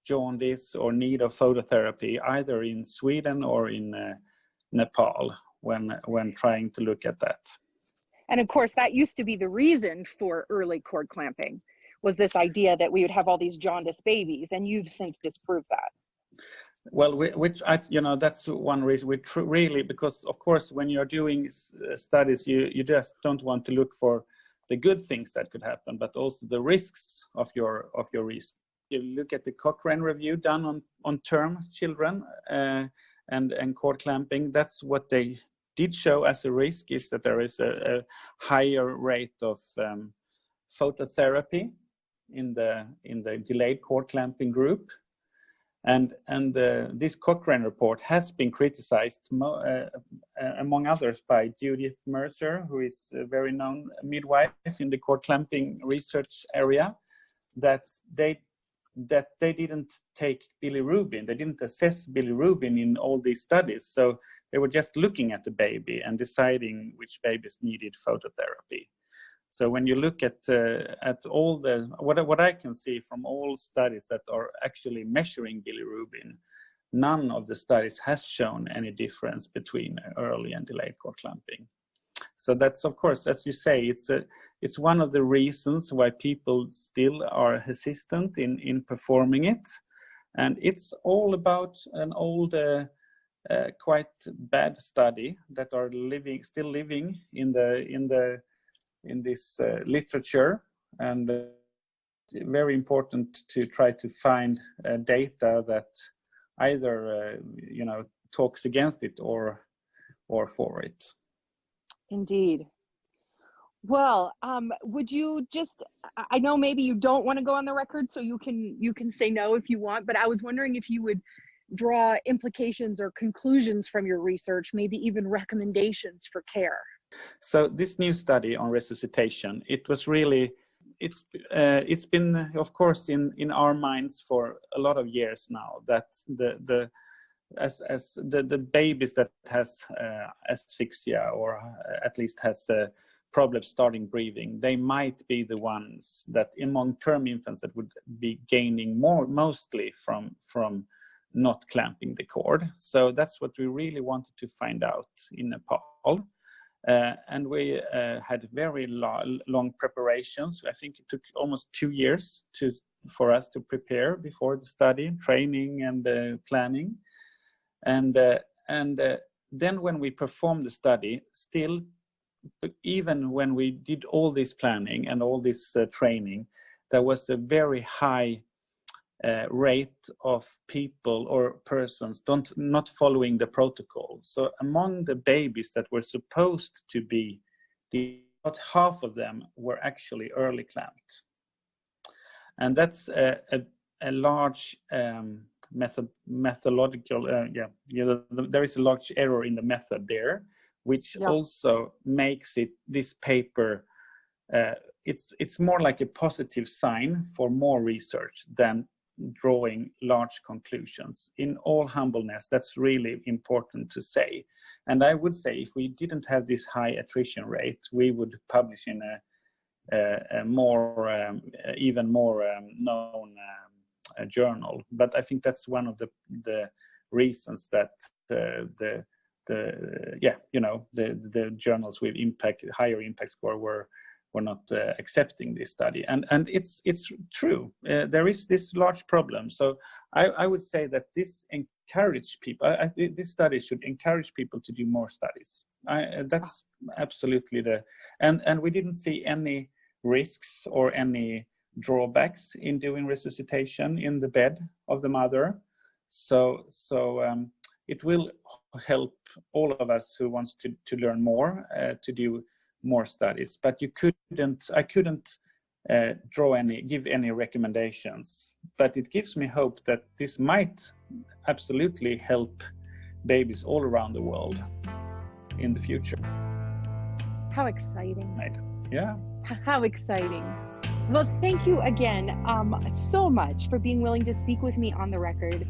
jaundice or need of phototherapy either in Sweden or in Nepal when trying to look at that. And of course, that used to be the reason for early cord clamping, was this idea that we would have all these jaundiced babies, and you've since disproved that. Well, that's one reason really, because of course, when you're doing studies, you just don't want to look for the good things that could happen, but also the risks of your research. You look at the Cochrane review done on term children and cord clamping. That's what they did show as a risk, is that there is a higher rate of phototherapy in the delayed cord clamping group, and this Cochrane report has been criticized among others by Judith Mercer, who is a very known midwife in the cord clamping research area, that they didn't take bilirubin. They didn't assess bilirubin in all these studies. So they were just looking at the baby and deciding which babies needed phototherapy. So when you look at all what I can see from all studies that are actually measuring bilirubin, none of the studies has shown any difference between early and delayed cord clamping. So that's, of course, as you say, it's one of the reasons why people still are hesitant in performing it, and it's all about an old, quite bad study that are still living in this literature, and very important to try to find data that either talks against it or for it. Indeed. Well, would you just, I know maybe you don't want to go on the record, so you can say no if you want, but I was wondering if you would draw implications or conclusions from your research, maybe even recommendations for care. So this new study on resuscitation, it was really, it's been, of course, in our minds for a lot of years now, that the as the babies that has asphyxia, or at least has problems starting breathing, they might be the ones that among term infants that would be gaining mostly from not clamping the cord. So that's what we really wanted to find out in Nepal. And we had very long preparations. I think it took almost 2 years for us to prepare before the study, training and planning. And then when we performed the study, still, even when we did all this planning and all this training, there was a very high rate of people or persons not following the protocol. So among the babies that were supposed to be, about half of them were actually early clamped. And that's a large methodological, there is a large error in the method there, which also makes this paper, it's more like a positive sign for more research than drawing large conclusions. In all humbleness, that's really important to say. And I would say if we didn't have this high attrition rate, we would publish in a more, even more known journal. But I think that's one of the reasons that the journals with higher impact score were not accepting this study, and it's true. There is this large problem. So I would say that this encourage people. This study should encourage people to do more studies. That's absolutely and we didn't see any risks or any drawbacks in doing resuscitation in the bed of the mother. So it will help all of us who wants to learn more to do more studies. But I couldn't give any recommendations. But it gives me hope that this might absolutely help babies all around the world in the future. How exciting! Right. Yeah. How exciting! Well, thank you again so much for being willing to speak with me on the record.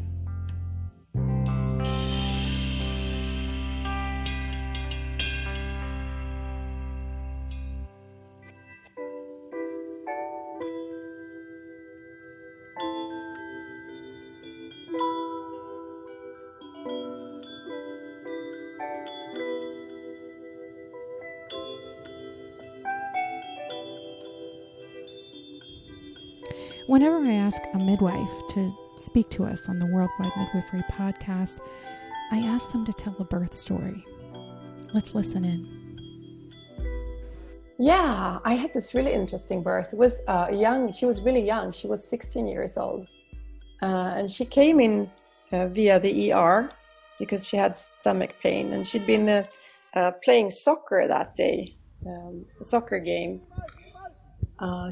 Whenever I ask a midwife to speak to us on the Worldwide Midwifery podcast, I ask them to tell a birth story. Let's listen in. Yeah, I had this really interesting birth. It was she was really young. She was 16 years old. And she came in via the ER because she had stomach pain. And she'd been playing soccer that day, a soccer game.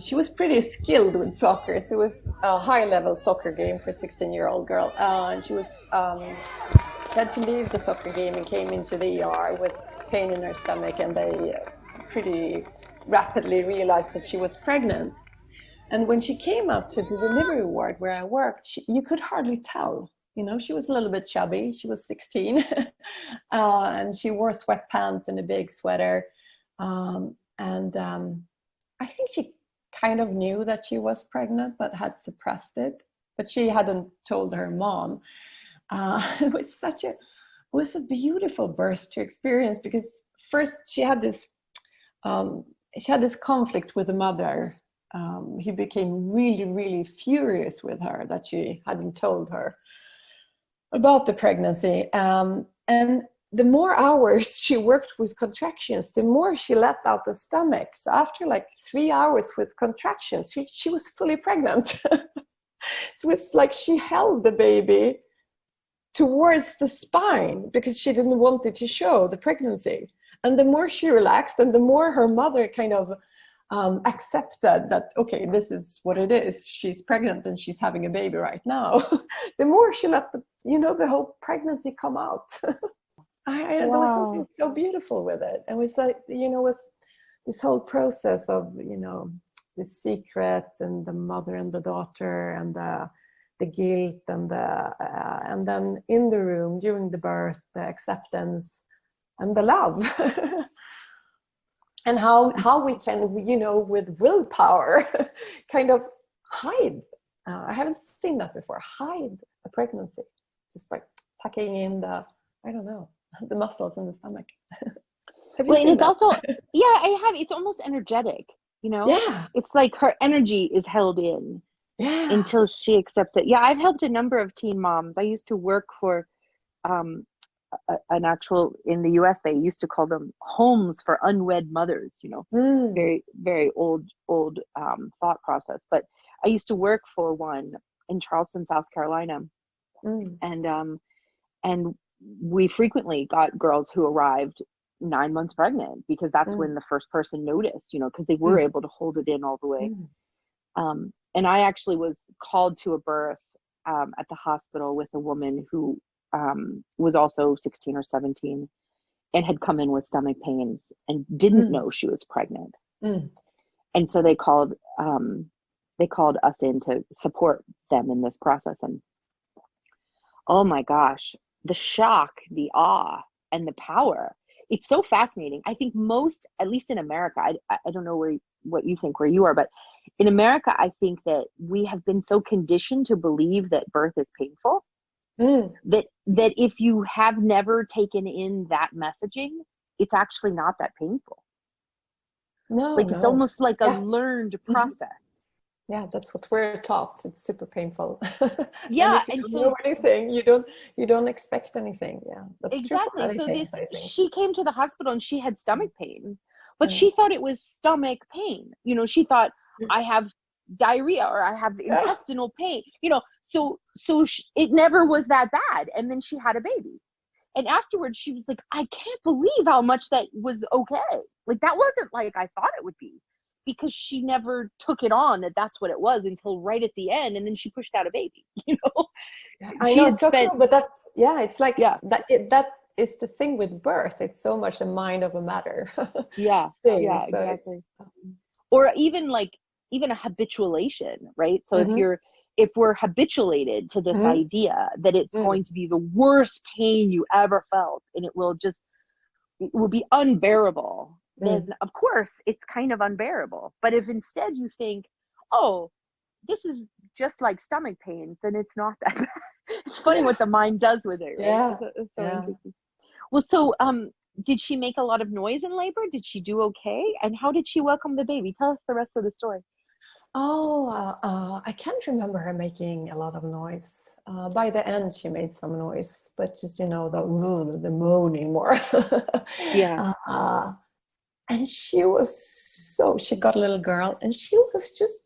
She was pretty skilled with soccer. So it was a high-level soccer game for a 16-year-old girl. And she had to leave the soccer game and came into the ER with pain in her stomach. And they pretty rapidly realized that she was pregnant. And when she came up to the delivery ward where I worked, you could hardly tell. You know, she was a little bit chubby. She was 16. And she wore sweatpants and a big sweater. I think she kind of knew that she was pregnant, but had suppressed it. But she hadn't told her mom. It was a beautiful birth to experience, because first she had this conflict with the mother. He became really, really furious with her that she hadn't told her about the pregnancy. And the more hours she worked with contractions, the more she let out the stomach. So after like 3 hours with contractions, she was fully pregnant. So it was like she held the baby towards the spine because she didn't want it to show the pregnancy. And the more she relaxed, and the more her mother kind of accepted that, okay, this is what it is. She's pregnant and she's having a baby right now. The more she let the whole pregnancy come out. There was something so beautiful with it. It was like, was this whole process of, the secret and the mother and the daughter and the the guilt and then in the room during the birth, the acceptance and the love. And how we can, with willpower, kind of hide. I haven't seen that before. Hide a pregnancy just by tucking in the muscles in the stomach. Well, and it's also, I have. It's almost energetic, Yeah. It's like her energy is held in until she accepts it. Yeah, I've helped a number of teen moms. I used to work for an actual, in the US, they used to call them homes for unwed mothers, very, very old thought process. But I used to work for one in Charleston, South Carolina. And we frequently got girls who arrived 9 months pregnant, because that's when the first person noticed, because they were able to hold it in all the way. And I actually was called to a birth at the hospital with a woman who was also 16 or 17 and had come in with stomach pains and didn't know she was pregnant. And so they called us in to support them in this process. And oh my gosh, the shock, the awe, and the power. It's so fascinating. I think most, at least in America, I don't know what you think where you are, but in America, I think that we have been so conditioned to believe that birth is painful. That if you have never taken in that messaging, it's actually not that painful. It's almost like a learned process. Yeah, that's what we're taught. It's super painful. Yeah, and if you don't know anything, you don't expect anything. Yeah, that's exactly. True for So she came to the hospital and she had stomach pain, but she thought it was stomach pain. She thought, I have diarrhea or I have intestinal pain. So it never was that bad. And then she had a baby. And afterwards she was like, I can't believe how much that was okay. Like, that wasn't like I thought it would be, because she never took it on that that's what it was until right at the end. And then she pushed out a baby, I know, it's so cool, but that's, it's like, that is the thing with birth. It's so much a mind over matter. Exactly. Or even a habituation, right? So if we're habituated to this idea that it's going to be the worst pain you ever felt, and it will be unbearable, then of course it's kind of unbearable. But if instead you think, oh, this is just like stomach pain, then it's not that bad. It's funny what the mind does with it, right? It's so interesting. Well, so did she make a lot of noise in labor? Did she do okay? And how did she welcome the baby? Tell us the rest of the story. I can't remember her making a lot of noise. By the end, she made some noise, but just, the moaning more. And she got a little girl, and she was just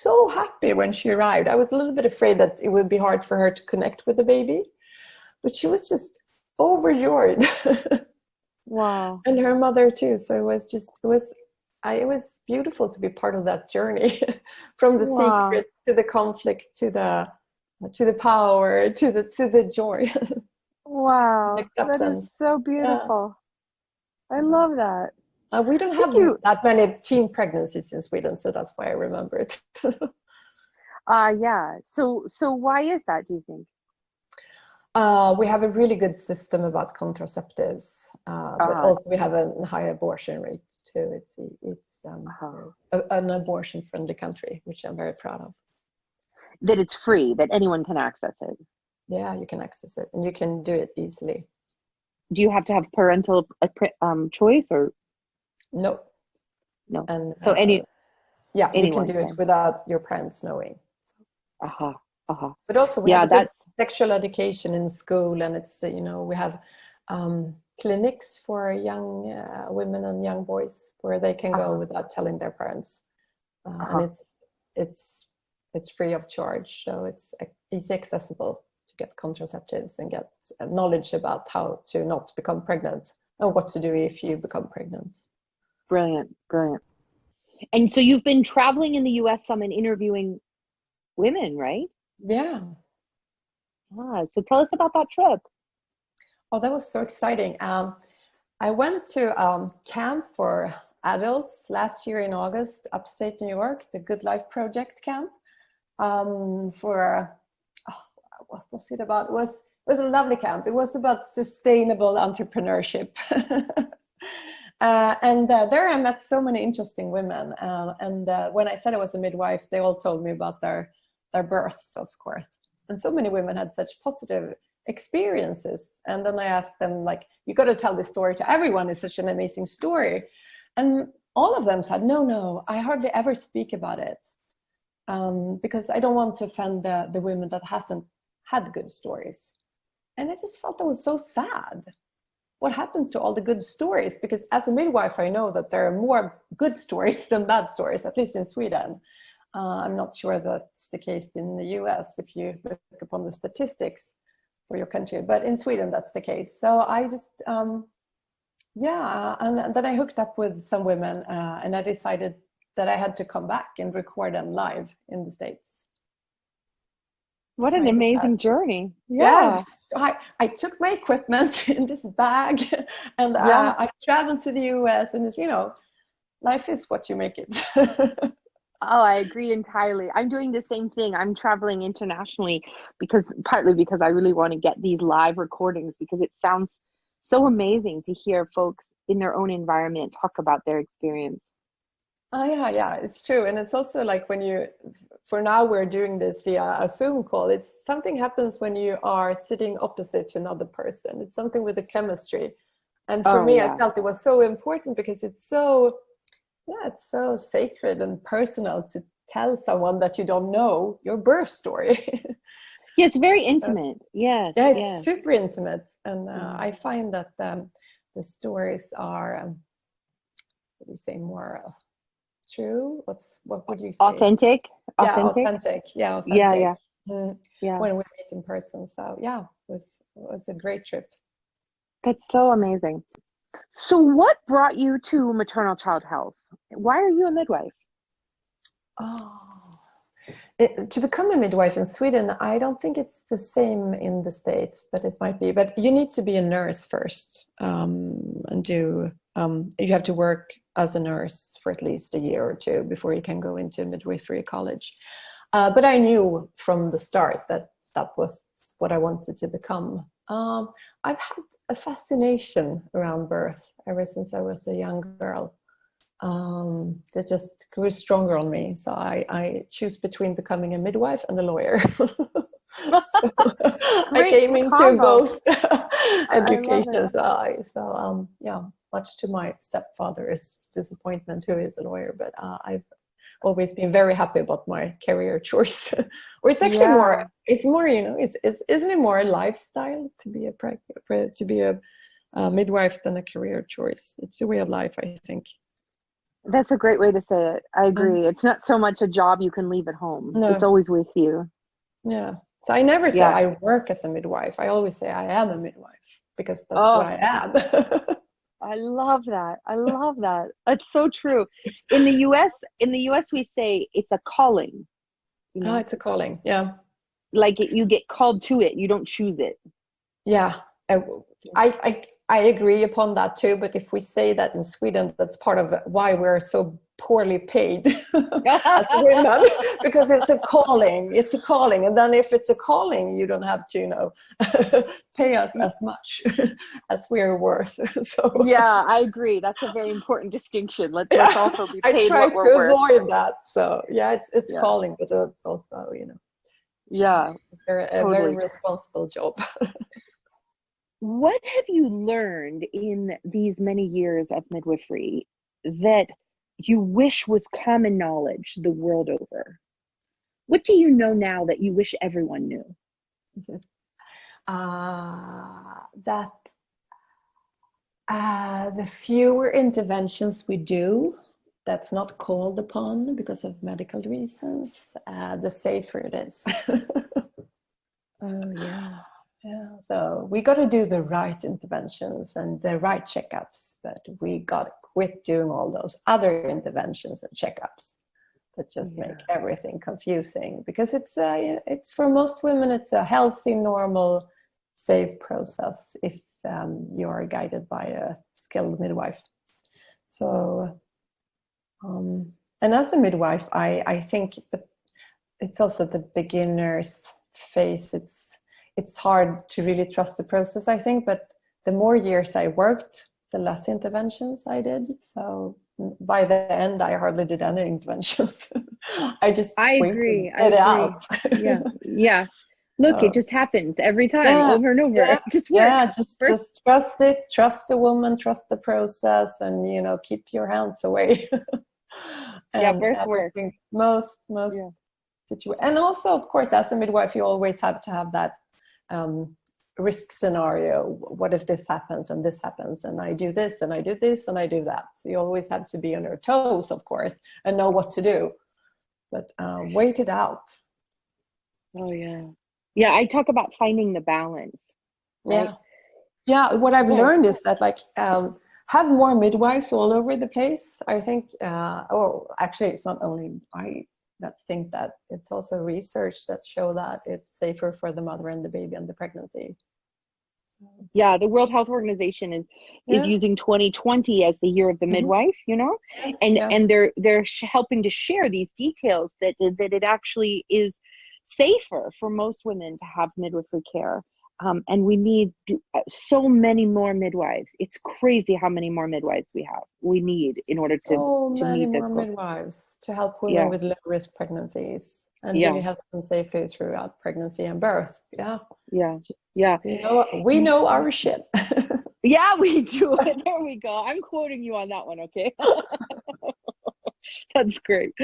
so happy when she arrived. I was a little bit afraid that it would be hard for her to connect with the baby, but she was just overjoyed. Wow. And her mother too. So it was beautiful to be part of that journey, from the secret to the conflict to the power to the joy. Wow, that is so beautiful. I love that. We don't have that many teen pregnancies in Sweden, so that's why I remember it. So why is that, do you think? We have a really good system about contraceptives, but also we have a high abortion rate too. It's an abortion-friendly country, which I'm very proud of. That it's free, that anyone can access it. Yeah, you can access it, and you can do it easily. Do you have to have parental choice, or no? And so you anyone can do it without your parents knowing. But also we have that's sexual education in school, and it's we have clinics for young women and young boys where they can go without telling their parents, and it's free of charge, so it's easy accessible to get contraceptives and get knowledge about how to not become pregnant and what to do if you become pregnant. Brilliant. And so you've been traveling in the US some and interviewing women, right? Yeah. So tell us about that trip. Oh, that was so exciting. I went to camp for adults last year in August, upstate New York, the Good Life Project camp. for, what was it about? It was a lovely camp. It was about sustainable entrepreneurship. There I met so many interesting women. When I said I was a midwife, they all told me about their births, of course. And so many women had such positive experiences. And then I asked them, like, you got to tell this story to everyone. It's such an amazing story. And all of them said, no, I hardly ever speak about it. Because I don't want to offend the women that hasn't had good stories. And I just felt that was so sad. What happens to all the good stories? Because as a midwife, I know that there are more good stories than bad stories, at least in Sweden. I'm not sure that's the case in the US if you look upon the statistics for your country, but in Sweden, that's the case. So I just, and then I hooked up with some women and I decided that I had to come back and record them live in the States. What an amazing journey. Yeah. I took my equipment in this bag and I traveled to the US, and it's, life is what you make it. Oh, I agree entirely. I'm doing the same thing. I'm traveling internationally partly because I really want to get these live recordings, because it sounds so amazing to hear folks in their own environment talk about their experience. Oh, yeah, it's true. And it's also like for now we're doing this via a Zoom call. It's something happens when you are sitting opposite to another person. It's something with the chemistry. And for me, I felt it was so important because it's so sacred and personal to tell someone that you don't know your birth story. Yeah, it's very intimate. It's super intimate. And I find that the stories are, what do you say, more true? What would you say? Authentic. Yeah. When we meet in person. So it was a great trip. That's so amazing. So what brought you to maternal child health? Why are you a midwife? To become a midwife in Sweden, I don't think it's the same in the States, but it might be. But you need to be a nurse first, and you have to work as a nurse for at least a year or two before you can go into midwifery college. But I knew from the start that was what I wanted to become. I've had a fascination around birth ever since I was a young girl. That just grew stronger on me. So I choose between becoming a midwife and a lawyer. So I came into both education. So much to my stepfather's disappointment, who is a lawyer, but I've always been very happy about my career choice. Or it's actually more, isn't it more a lifestyle to be a midwife than a career choice? It's a way of life, I think. That's a great way to say it. I agree. It's not so much a job you can leave at home. No. It's always with you. Yeah. So I never say I work as a midwife. I always say I am a midwife, because that's what I am. I love that. That's so true. In the US we say it's a calling. Oh, it's a calling. Yeah. Like you get called to it. You don't choose it. Yeah. I agree upon that too, but if we say that in Sweden, that's part of why we're so poorly paid as women, because it's a calling, and then if it's a calling, you don't have to pay us as much as we're worth. So I agree, that's a very important distinction. Let's also be paid what we're worth. I try to avoid that. So it's calling, but it's also a very responsible job. What have you learned in these many years of midwifery that you wish was common knowledge the world over? What do you know now that you wish everyone knew? That the fewer interventions we do that's not called upon because of medical reasons, the safer it is. Oh, yeah. Yeah, so we got to do the right interventions and the right checkups, but we got to quit doing all those other interventions and checkups that just make everything confusing, because it's for most women, it's a healthy, normal, safe process if you are guided by a skilled midwife. So, and as a midwife, I think it's also the beginner's phase. It's hard to really trust the process, I think, but the more years I worked, the less interventions I did. So by the end, I hardly did any interventions. I agree. Out. Yeah. Look, it just happens every time, over and over. It just works. Yeah, just trust it, trust the woman, trust the process, and, you know, keep your hands away. Birth work. Most situations. And also, of course, as a midwife, you always have to have that risk scenario. What if this happens and this happens, and I do this and I do this and I do that? So you always have to be on your toes, of course, and know what to do. But wait it out. Oh yeah. Yeah, I talk about finding the balance. Right? Yeah. What I've learned is that, like, have more midwives all over the place. I think, actually, it's not only I that think that, it's also research that show that it's safer for the mother and the baby and the pregnancy. Yeah, the World Health Organization is using 2020 as the year of the midwife, you know, and they're helping to share these details that it actually is safer for most women to have midwifery care. And we need so many more midwives. It's crazy how many more midwives we need in order to meet this goal. Midwives to help women with low risk pregnancies and really help them safely throughout pregnancy and birth. We know our shit. Yeah, we do. There we go. I'm quoting you on that one, okay? That's great.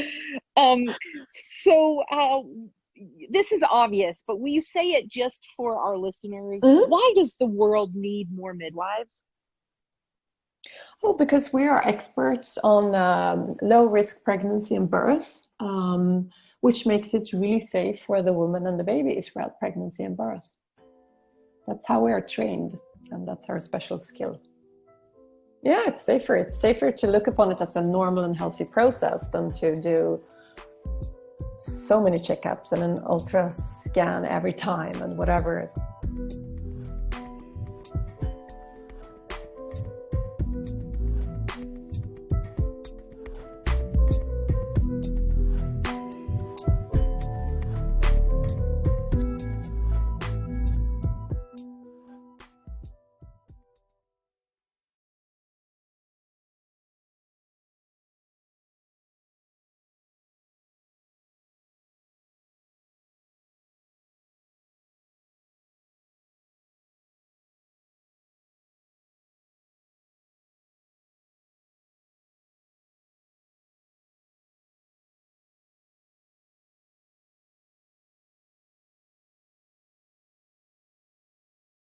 This is obvious, but will you say it just for our listeners? Why does the world need more midwives? Well, because we are experts on low risk pregnancy and birth, which makes it really safe for the woman and the baby throughout pregnancy and birth. That's how we are trained, and that's our special skill. Yeah, it's safer. It's safer to look upon it as a normal and healthy process than to do so many checkups and an ultra scan every time and whatever.